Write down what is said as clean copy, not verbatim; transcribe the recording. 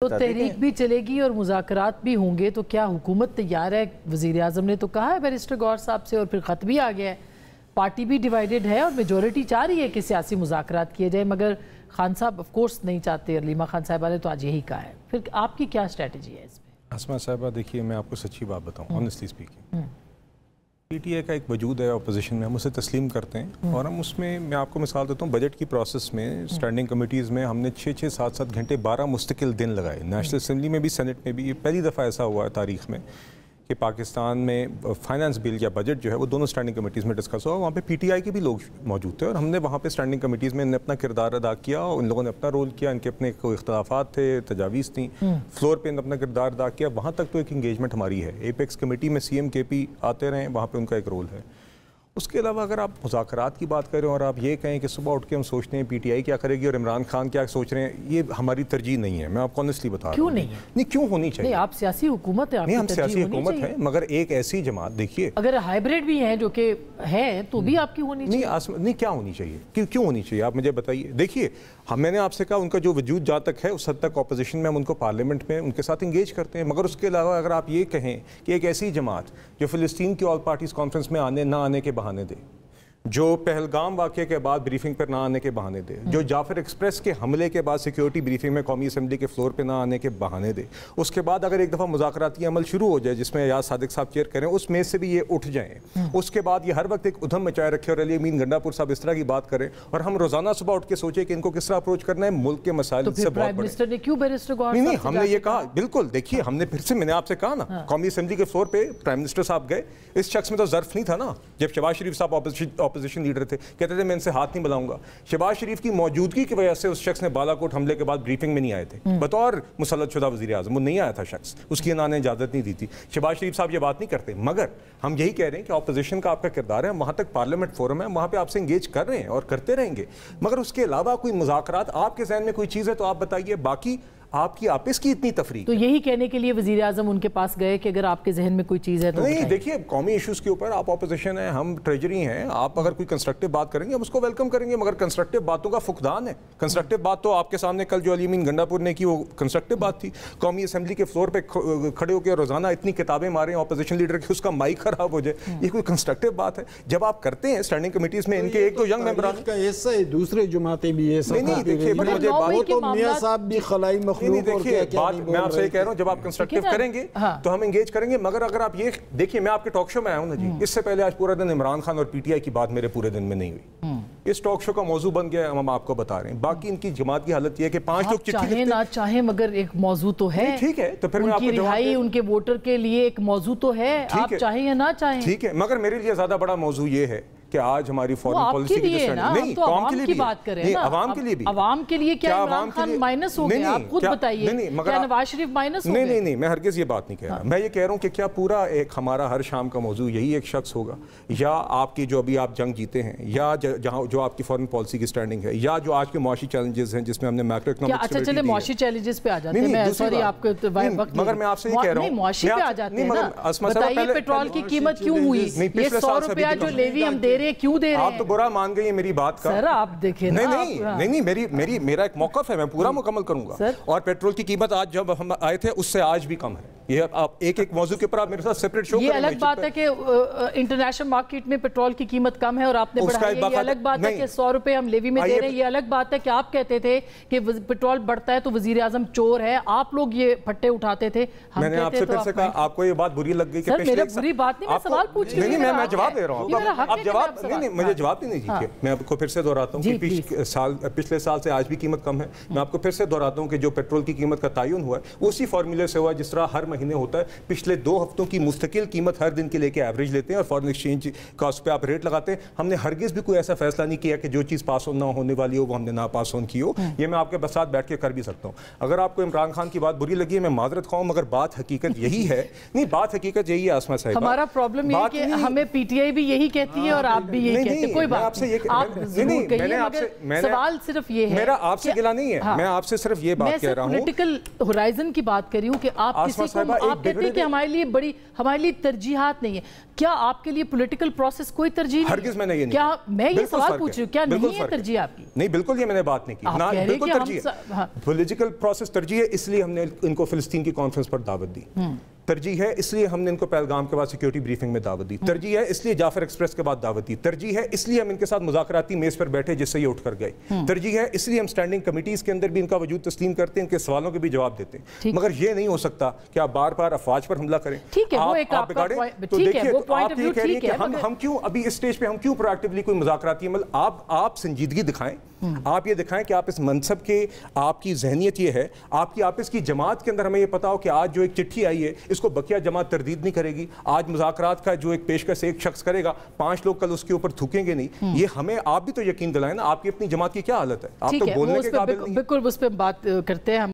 تو تحریک بھی چلے گی اور مذاکرات بھی ہوں گے، تو کیا حکومت تیار ہے؟ وزیر اعظم نے تو کہا ہے بیرسٹر گور صاحب سے، اور پھر خط بھی آ گیا ہے، پارٹی بھی ڈیوائیڈڈ ہے اور میجورٹی چاہ رہی ہے کہ سیاسی مذاکرات کیے جائے، مگر خان صاحب آف کورس نہیں چاہتے، علیمہ خان صاحبہ نے تو آج یہی کہا ہے۔ پھر آپ کی کیا اسٹریٹجی ہے اس میں؟ اسما صاحبہ دیکھیے، میں آپ کو سچی بات بتاؤں، honestly speaking, P T I کا ایک وجود ہے اپوزیشن میں، ہم اسے تسلیم کرتے ہیں، اور ہم اس میں آپ کو مثال دیتا ہوں، بجٹ کی پروسیس میں اسٹینڈنگ کمیٹیز میں ہم نے 6-6 7-7 گھنٹے 12 مستقل دن لگائے، نیشنل اسمبلی میں بھی سینٹ میں بھی۔ یہ پہلی دفعہ ایسا ہوا ہے تاریخ میں کہ پاکستان میں فائنانس بل یا بجٹ جو ہے وہ دونوں اسٹینڈنگ کمیٹیز میں ڈسکس ہوا، وہاں پہ پی ٹی آئی کے بھی لوگ موجود تھے، اور ہم نے وہاں پہ اسٹینڈنگ کمیٹیز میں اپنا کردار ادا کیا، ان لوگوں نے اپنا رول کیا، ان کے اپنے کوئی اختلافات تھے، تجاویز تھیں، فلور پہ اپنا کردار ادا کیا، وہاں تک تو ایک انگیجمنٹ ہماری ہے۔ ایپیکس کمیٹی میں سی ایم کے پی آتے رہیں، وہاں پہ ان کا ایک رول ہے۔ اس کے علاوہ اگر آپ مذاکرات کی بات کریں اور آپ یہ کہیں کہ صبح اٹھ کے ہم سوچتے ہیں پی ٹی آئی کیا کرے گی اور عمران خان کیا سوچ رہے ہیں، یہ ہماری ترجیح نہیں ہے، میں آپ کو آنیسٹلی بتا رہا ہوں۔ کیوں نہیں ہے؟ نہیں، کیوں ہونی چاہیے؟ نہیں، آپ سیاسی حکومت ہے، نہیں، ہم سیاسی حکومت ہیں، مگر ایک ایسی جماعت دیکھیے، اگر ہائیبریڈ بھی ہیں جو کہ ہے تو بھی آپ کی ہونی چاہیے۔ نہیں، کیا ہونی چاہیے؟ کیوں ہونی چاہیے؟ آپ مجھے بتائیے۔ دیکھیے، میں نے آپ سے کہا ان کا جو وجود جہاں تک ہے اس حد تک اپوزیشن میں ہم ان کو پارلیمنٹ میں ان کے ساتھ انگیج کرتے ہیں، مگر اس کے علاوہ اگر آپ یہ کہیں کہ ایک ایسی جماعت جو فلسطین کی آل پارٹیز کانفرنس میں نہ آنے کے بہانے دے، جو پہلگام واقعے کے بعد بریفنگ پر نہ آنے کے بہانے دے، جو جعفر ایکسپریس کے حملے کے بعد سیکیورٹی بریفنگ میں قومی اسمبلی کے فلور پہ نہ آنے کے بہانے دے، اس کے بعد اگر ایک دفعہ مذاکراتی عمل شروع ہو جائے جس میں ایاز صادق صاحب چیئر کریں، اس میں سے بھی یہ اٹھ جائیں، اس کے بعد یہ ہر وقت ایک ادھم مچائے رکھے اور علی امین گنڈا پور صاحب اس طرح کی بات کریں، اور ہم روزانہ صبح اٹھ کے سوچیں کہ ان کو کس طرح اپروچ کرنا ہے، ملک کے مسائل سے بہت بڑے۔ منسٹر نے کیوں بیرسٹر گور نہیں، ہم نے یہ کہا، بالکل دیکھیے، ہم نے پھر سے، میں نے آپ سے کہا نا، قومی اسمبلی کے فلور پہ پرائم منسٹر صاحب گئے، اس شخص میں تو ظرف نہیں تھا نا، جب شہباز شریف صاحب اپوزیشن لیڈر تھے، کہتے تھے میں ان سے ہاتھ نہیں ملاؤں گا، شہباز شریف کی موجودگی کی وجہ سے اس شخص نے بالا کوٹ حملے کے بعد بریفنگ میں نہیں آئے تھے، بطور مسلط شدہ وزیر اعظم وہ نہیں آیا تھا شخص، اس کی انہوں نے اجازت نہیں دی تھی۔ شہباز شریف صاحب یہ بات نہیں کرتے، مگر ہم یہی کہہ رہے ہیں کہ اپوزیشن کا آپ کا کردار ہے، وہاں تک پارلیمنٹ فورم ہے، وہاں پہ آپ سے انگیج کر رہے ہیں اور کرتے رہیں گے، مگر اس کے علاوہ کوئی مذاکرات آپ کے ذہن میں کوئی چیز ہے تو آپ بتائیے، باقی آپ کی آپس کی اتنی تفریق۔ تو یہی کہنے کے لیے وزیر اعظم ان کے پاس گئے کہ اگر آپ کے ذہن میں کوئی چیز ہے تو نہیں، دیکھیے، قومی ایشوز کے اوپر آپ اپوزیشن ہیں، ہم ٹریجری ہیں، آپ اگر کوئی کنسٹرکٹیو بات کریں گے ہم اس کو ویلکم کریں گے، مگر کنسٹرکٹیو باتوں کا فقدان ہے۔ کنسٹرکٹیو بات تو آپ کے سامنے کل جو علی امین گنڈا پور نے کی وہ کنسٹرکٹیو بات تھی، قومی اسمبلی کے فلور پہ کھڑے ہو کے روزانہ اتنی کتابیں مارے ہیں اپوزیشن لیڈر کی، اس کا مائک خراب ہو جائے، یہ کوئی کنسٹرکٹیو بات ہے؟ جب آپ کرتے ہیں اسٹینڈنگ کمیٹیز میں ان کے ایک دو ینگ ممبران کا ایسا ہے، دوسرے جماعتیں بھی ایسا، نہیں دیکھیے، مجھے وہ تو میاں صاحب بھی خلائی مخلوق اور کیا کیا نہیں بول رہے۔ میں آپ سے یہ کہہ رہا ہوں، جب آپ کنسٹرکٹیو کریں گے تو ہم انگیج کریں گے، مگر اگر آپ یہ دیکھیے، میں آپ کے ٹاک شو میں آیا ہوں نا جی، اس سے پہلے آج پورا دن عمران خان اور پی ٹی آئی کی بات میرے پورے دن میں نہیں ہوئی، اس ٹاک شو کا موضوع بن گیا، ہم آپ کو بتا رہے ہیں۔ باقی ان کی جماعت کی حالت یہ ہے کہ 5 لوگ چٹھی چاہیں نہ چاہیں مگر ایک موضوع تو ہے، ٹھیک ہے، تو پھر میں آپ کو ان کی رہائی ان کے ووٹر کے لیے ایک موضوع تو ہے، آپ چاہیں یا نہ چاہیں، ٹھیک ہے، مگر میرے لیے زیادہ بڑا موضوع یہ ہے کہ آج ہماری فورن پالیسی کی جو نہیں، قوم کے لیے بھی، نہیں، عوام کے لیے بھی، عوام کے لیے کیا عمران خان مائنس ہو گیا؟ آپ خود بتائیے، کیا نواز شریف مائنس ہو گئے؟ نہیں، میں ہرگز یہ بات نہیں کہہ رہا، میں یہ کہہ رہا ہوں کہ کیا پورا ایک ہمارا ہر شام کا موضوع یہی ایک شخص ہوگا، یا آپ کی جو ابھی آپ جنگ جیتے ہیں، یا جہاں جو آپ کی فورن پالیسی کی سٹینڈنگ ہے، یا جو آج کے معاشی چیلنجز ہیں جس میں ہم نے میکرو اکنامک اچھا چلے معاشی چیلنجز پہ آ جاتے ہیں، میں سوری آپ کو وقت، مگر میں آپ سے یہ کہہ رہا ہوں، معاشی پہ آ جاتے ہیں نا، بتائیے پیٹرول کی قیمت کیوں ہوئی؟ یہ 100 روپیہ جو لیوی ہم دے رہے ہیں کیوں دے رہے ہیں؟ آپ تو برا مان گئی ہیں میری بات کا، سر آپ دیکھیں نا، نہیں، میرا ایک موقف ہے، میں پورا مکمل کروں گا، اور پیٹرول کی قیمت آج جب ہم آئے تھے اس سے آج بھی کم ہے، یہ آپ ایک موضوع کے اوپر آپ میرے ساتھ سیپریٹ شو کریں۔ یہ الگ بات ہے کہ انٹرنیشنل مارکیٹ میں پیٹرول کی قیمت کم ہے اور آپ نے بڑھائی ہے، یہ الگ بات ہے کہ 100 روپے ہم لیوی میں دے رہے ہیں، یہ الگ بات ہے کہ آپ کہتے تھے کہ پیٹرول بڑھتا ہے تو وزیر اعظم چور ہے، آپ لوگ یہ پھٹے اٹھاتے تھے، میں نے آپ سے پھر سے کہا، آپ کو یہ بات بری لگ گئی کہ سر میرا بری بات نہیں، میں سوال پوچھ رہی ہوں، نہیں، میں جواب دے رہا ہوں، آپ جواب نہیں، مجھے جواب نہیں دیجیے، میں آپ کو پھر سے دہراتا ہوں کہ پچھلے سال سے آج بھی قیمت کم ہے، میں آپ کو پھر سے دہراتا ہوں کہ جو پیٹرول کی قیمت کا تعین ہوا ہے اسی فارمولے سے ہوا ہے جس طرح ہر مہینے ہوتا ہے، پچھلے 2 ہفتوں کی مستقل قیمت ہر دن کے لے کے ایوریج لیتے ہیں اور فارن ایکسچینج کا اس پہ آپ ریٹ لگاتے ہیں۔ ہم نے ہرگز بھی کوئی ایسا فیصلہ نہیں کیا کہ جو چیز پاس آن نہ ہونے والی ہو وہ ہم نے نہ پاس آن کی ہو، یہ میں آپ کے ساتھ بیٹھ کے کر بھی سکتا ہوں۔ اگر آپ کو عمران خان کی بات بری لگی ہے میں معذرت خواہوں، مگر بات حقیقت یہی ہے، نہیں بات حقیقت یہی ہے اسما صاحبہ، ہمارا پرابلم یہ ہے کہ ہمیں پی ٹی آئی بھی یہی کہتی ہے اور آپ بھی یہی کہتے ہیں، کوئی بات نہیں، آپ ضرور کہیے، مگر سوال صرف یہ ہے، میرا آپ سے گلہ نہیں ہے، میں آپ سے صرف یہ بات کہہ رہا ہوں، میں صرف پولیٹیکل ہورائزن کی بات کر رہی ہوں کہ آپ کسی کو آپ کہتے ہیں کہ ہمارے لیے ترجیحات نہیں ہے. کیا آپ کے لیے پولیٹیکل پروسیس کوئی ترجیح نہیں؟ ہرگز میں نے یہ نہیں کیا میں یہ سوال پوچھ رہی ہوں، کیا نہیں ہے ترجیح آپ کی؟ نہیں، بالکل یہ میں نے بات نہیں کی. بالکل ترجیح ہے. پولیٹیکل پروسیس ترجیح ہے، اس لیے ہم نے ان کو فلسطین کی کانفرنس پر دعوت دی. ترجیح ہے اس لیے ہم نے ان کو پہلگام کے بعد سیکیورٹی بریفنگ میں دعوت دی. ترجیح ہے اس لیے جعفر ایکسپریس کے بعد دعوت دی. ترجیح ہے اس لیے ہم ان کے ساتھ مذاکراتی میز پر بیٹھے جس سے یہ اٹھ کر گئے. ترجیح ہے اس لیے ہم اسٹینڈنگ کمیٹیز کے اندر بھی ان کا وجود تسلیم کرتے ہیں، ان کے سوالوں کے بھی جواب دیتے ہیں. مگر یہ نہیں ہو سکتا کہ آپ بار بار افواج پر حملہ کریں. ٹھیک ہے، وہ ایک آپ کا تو دیکھیے آپ یہ کہہ رہی ہیں کہ ہم کیوں ابھی اس سٹیج پہ ہم کیوں پروایکٹیولی کوئی مذاکراتی عمل. آپ سنجیدگی دکھائیں، آپ یہ دکھائیں کہ آپ اس منصب کے، آپ کی ذہنیت یہ ہے، آپ کی آپس کی جماعت کے اندر ہمیں یہ پتا ہو کہ آج جو ایک چٹھی آئی ہے اس کو بقیہ جماعت تردید نہیں کرے گی. آج مذاکرات کا جو ایک پیشکش ایک شخص کرے گا، 5 لوگ کل اس کے اوپر تھوکیں گے نہیں. یہ ہمیں آپ بھی تو یقین دلائیں نا، آپ کی اپنی جماعت کی کیا حالت ہے. آپ تو بولنے کے قابل نہیں. بالکل اس پہ بات کرتے ہیں.